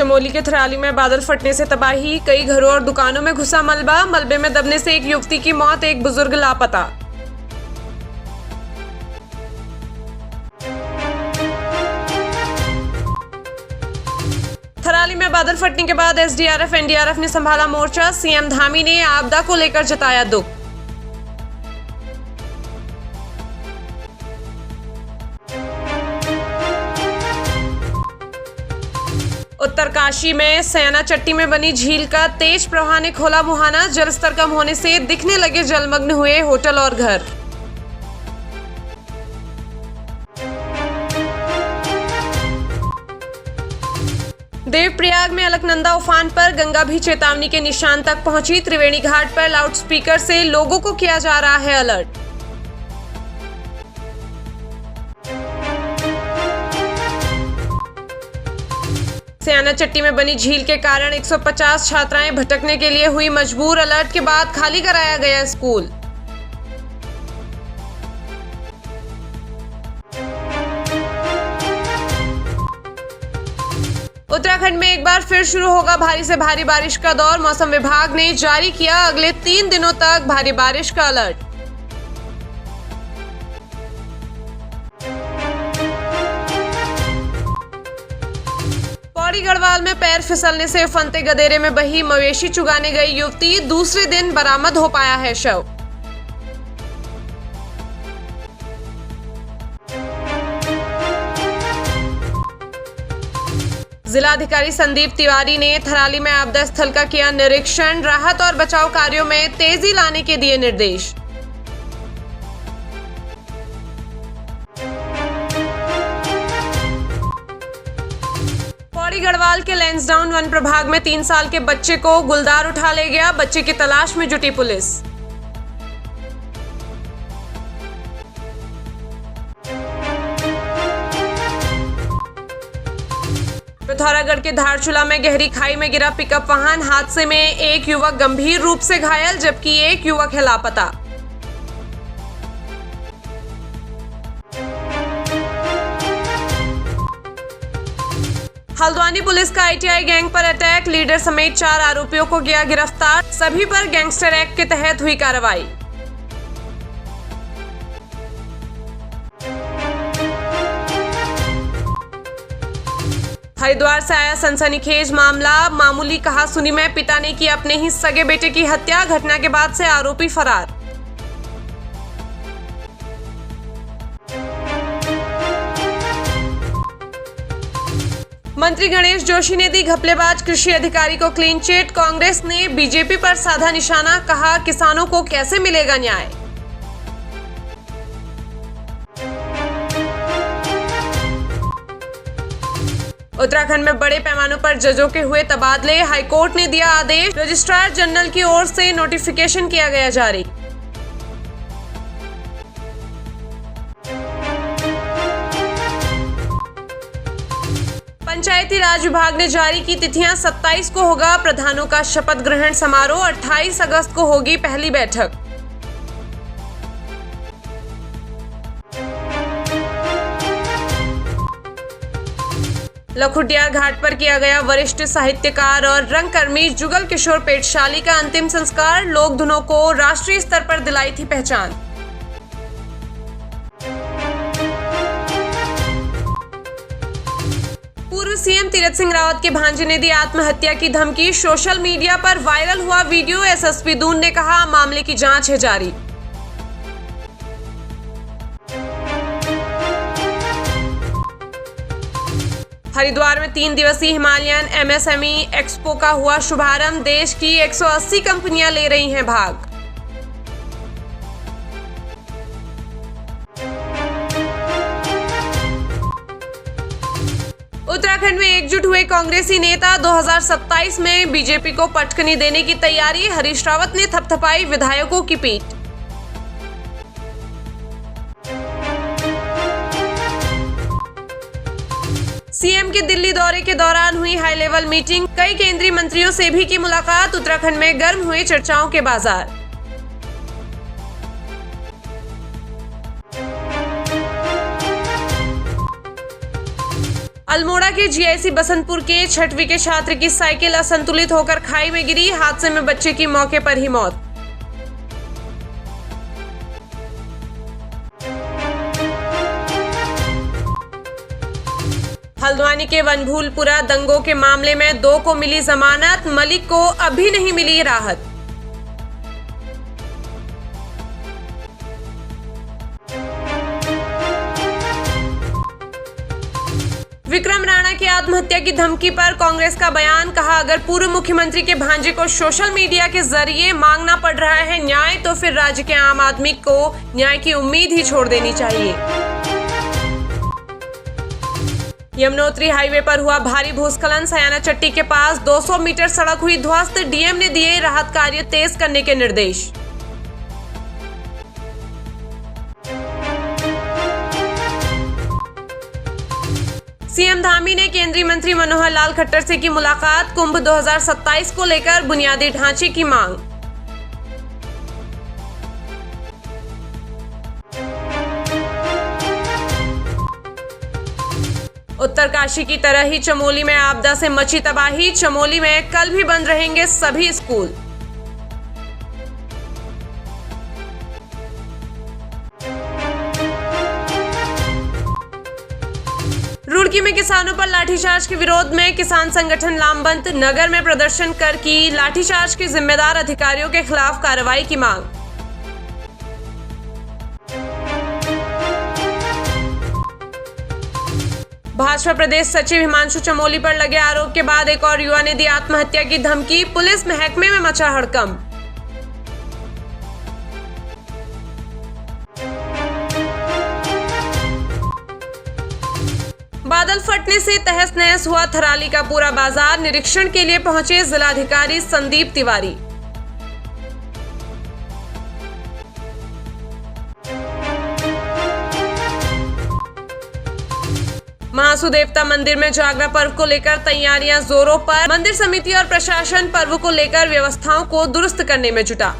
चमोली के थराली में बादल फटने से तबाही, कई घरों और दुकानों में घुसा मलबा, मलबे में दबने से एक युवती की मौत, एक बुजुर्ग लापता। थराली में बादल फटने के बाद एसडीआरएफ एनडीआरएफ ने संभाला मोर्चा, सीएम धामी ने आपदा को लेकर जताया दुख। उत्तरकाशी में सयाना चट्टी में बनी झील का तेज प्रवाह ने खोला मुहाना, जलस्तर कम होने से दिखने लगे जलमग्न हुए होटल और घर। देवप्रयाग में अलकनंदा उफान पर, गंगा भी चेतावनी के निशान तक पहुंची, त्रिवेणी घाट पर लाउडस्पीकर से लोगों को किया जा रहा है अलर्ट। सयाना चट्टी में बनी झील के कारण 150 छात्राएं भटकने के लिए हुई मजबूर, अलर्ट के बाद खाली कराया गया स्कूल। उत्तराखंड में एक बार फिर शुरू होगा भारी से भारी बारिश का दौर, मौसम विभाग ने जारी किया अगले 3 दिनों तक भारी बारिश का अलर्ट। पौड़ी गढ़वाल में पैर फिसलने से फंते गदेरे में बही मवेशी चुगाने गई युवती, दूसरे दिन बरामद हो पाया है शव। जिलाधिकारी संदीप तिवारी ने थराली में आपदा स्थल का किया निरीक्षण, राहत और बचाव कार्यों में तेजी लाने के दिए निर्देश। पौड़ी गढ़वाल के लैंसडाउन वन प्रभाग में 3 साल के बच्चे को गुलदार उठा ले गया, बच्चे की तलाश में जुटी पुलिस। पिथौरागढ़ के धारचूला में गहरी खाई में गिरा पिकअप वाहन, हादसे में एक युवक गंभीर रूप से घायल जबकि एक युवक है लापता। हल्द्वानी पुलिस का आईटीआई गैंग पर अटैक, लीडर समेत 4 आरोपियों को किया गिरफ्तार, सभी पर गैंगस्टर एक्ट के तहत हुई कार्रवाई। हरिद्वार से आया सनसनीखेज मामला, मामूली कहासुनी में पिता ने की अपने ही सगे बेटे की हत्या, घटना के बाद से आरोपी फरार। मंत्री गणेश जोशी ने दी घपलेबाज कृषि अधिकारी को क्लीन चिट, कांग्रेस ने बीजेपी पर साधा निशाना, कहा किसानों को कैसे मिलेगा न्याय। उत्तराखंड में बड़े पैमाने पर जजों के हुए तबादले, हाईकोर्ट ने दिया आदेश, रजिस्ट्रार जनरल की ओर से नोटिफिकेशन किया गया जारी। पंचायती राज विभाग ने जारी की तिथियां, 27 को होगा प्रधानों का शपथ ग्रहण समारोह, 28 अगस्त को होगी पहली बैठक। लखुटियार घाट पर किया गया वरिष्ठ साहित्यकार और रंगकर्मी जुगल किशोर पेटशाली का अंतिम संस्कार, लोक धुनों को राष्ट्रीय स्तर पर दिलाई थी पहचान। पूर्व सीएम तीरथ सिंह रावत के भांजे ने दी आत्महत्या की धमकी, सोशल मीडिया पर वायरल हुआ वीडियो, एसएसपी दून ने कहा मामले की जांच है जारी। हरिद्वार में 3 दिवसीय हिमालयन एमएसएमई एक्सपो का हुआ शुभारंभ, देश की 180 कंपनियां ले रही हैं भाग। उत्तराखंड में एकजुट हुए कांग्रेसी नेता, 2027 में बीजेपी को पटकनी देने की तैयारी, हरीश रावत ने थपथपाई विधायकों की पीठ। सीएम के दिल्ली दौरे के दौरान हुई हाई लेवल मीटिंग, कई केंद्रीय मंत्रियों से भी की मुलाकात, उत्तराखंड में गर्म हुए चर्चाओं के बाजार। अल्मोड़ा के जीआईसी बसंतपुर के 6वीं के छात्र की साइकिल असंतुलित होकर खाई में गिरी। हादसे में बच्चे की मौके पर ही मौत। हल्द्वानी के वनभूलपुरा दंगों के मामले में 2 को मिली जमानत, मलिक को अभी नहीं मिली राहत। विक्रम राणा की आत्महत्या की धमकी पर कांग्रेस का बयान। कहा, अगर पूर्व मुख्यमंत्री के भांजे को सोशल मीडिया के जरिए मांगना पड़ रहा है न्याय, तो फिर राज्य के आम आदमी को न्याय की उम्मीद ही छोड़ देनी चाहिए। यमुनोत्री हाईवे पर हुआ भारी भूस्खलन। सयाना चट्टी के पास 200 मीटर सड़क हुई ध्वस्त। डीएम ने दिए राहत कार्य तेज करने के निर्देश। सीएम धामी ने केंद्रीय मंत्री मनोहर लाल खट्टर से की मुलाकात। कुंभ 2027 को लेकर बुनियादी ढांचे की मांग। उत्तरकाशी की तरह ही चमोली में आपदा से मची तबाही। चमोली में कल भी बंद रहेंगे सभी स्कूल। रुड़की में किसानों पर लाठीचार्ज के विरोध में किसान संगठन लामबंद। नगर में प्रदर्शन कर की लाठीचार्ज के जिम्मेदार अधिकारियों के खिलाफ कार्रवाई की मांग। भाजपा प्रदेश सचिव हिमांशु चमोली पर लगे आरोप के बाद एक और युवा ने दी आत्महत्या की धमकी। पुलिस महकमे में मचा हड़कंप। बादल फटने से तहस नहस हुआ थराली का पूरा बाजार। निरीक्षण के लिए पहुंचे जिलाधिकारी संदीप तिवारी। महासु देवता मंदिर में जागरा पर्व को लेकर तैयारियां जोरों पर। मंदिर समिति और प्रशासन पर्व को लेकर व्यवस्थाओं को दुरुस्त करने में जुटा।